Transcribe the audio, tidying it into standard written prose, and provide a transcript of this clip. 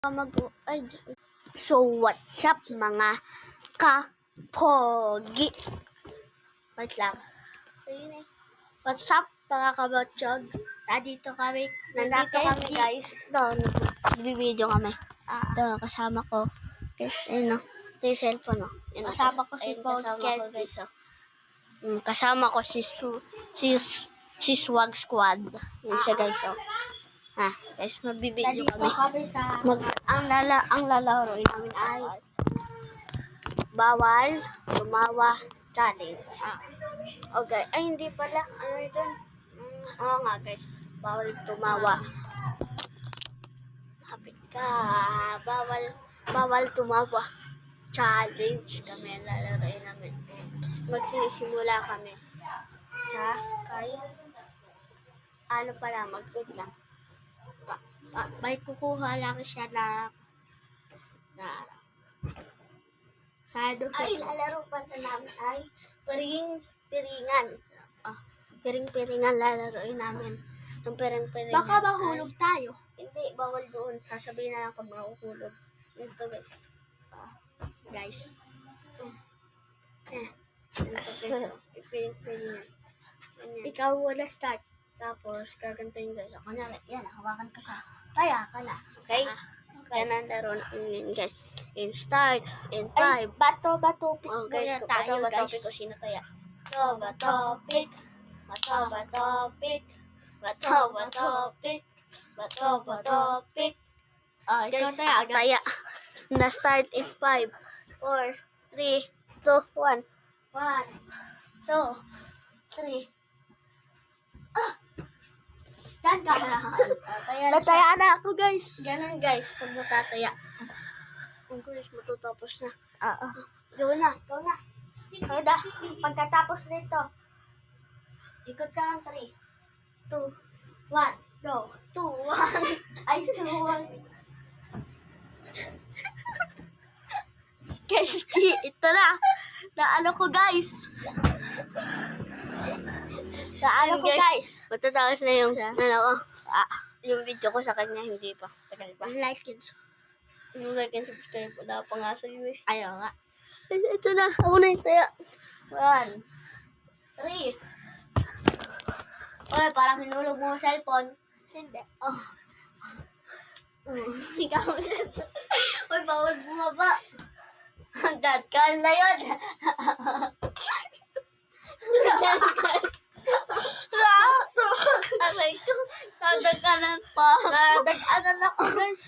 Ay, so what's up mga kapogi? Wait lang. So yun eh. What's up mga kabotsyog? Nandito kami guys. Ito, nagbibideo kami. Ito, kasama ko. Guys, ayun o. Ito yung cellphone o. Kasama ko si Paul Candy. Kasama ko si Swag Squad. Yun siya guys o. Guys, magbibideo kami. Ang lalaroin namin ay bawal tumawa challenge. Okay. Ay, hindi pala. Ano ito? Oo nga guys. Bawal tumawa. Hapit ka. Bawal tumawa challenge kami ang lalaroin namin. Magsisimula kami sa ano pala, mag-wait lang. May kukuha lang siya na ay, lalaro pa na namin ay piring-piringan. Piring-piringan lalaroin namin. Yung piring-piringan. Baka mahulog tayo. Hindi, bawal doon. Sasabihin na lang pag mahuhulog. Ito guys. Guys. Ito guys. Piring-piringan. Ikaw wala start. Tapos, gagantayin guys. Kunyari, yan, hawakan ka ka. Kaya ka na. Okay? Yan ang laro namin guys. In start. In 5. Bato pick guys, muna tayo guys. Bato kung sino kaya. Bato pick. Bato pick. Ikaw Guys, tayo. taya. Na start in 5, 4, 3, 2, 1. 1, 2, 3. Diyan ka lang. Nataya na ako guys. Ganun guys, pag matataya. Ang guys, matutapos na. Gawin na. Ikaw na. Pagkatapos nito, Ikot ka lang 3, 2, 1, go. 2, 1. Ay, 2, 1. Guys, ito na. Naano ko guys. Matatapos na yung yung video ko sa kanya, hindi pa. Tagal pa. Like and Yung like and subscribe, wala pa nga sa'yo eh. ayaw nga. Ito na, ako na yung taya. 1, 3. Oy, parang hinulog mo ang cellphone. Hindi. Ikaw. Oy, bawal bumaba. Hanggat ka na yun. Aray ko, nadagkanan pa. Nadag-anan ako guys.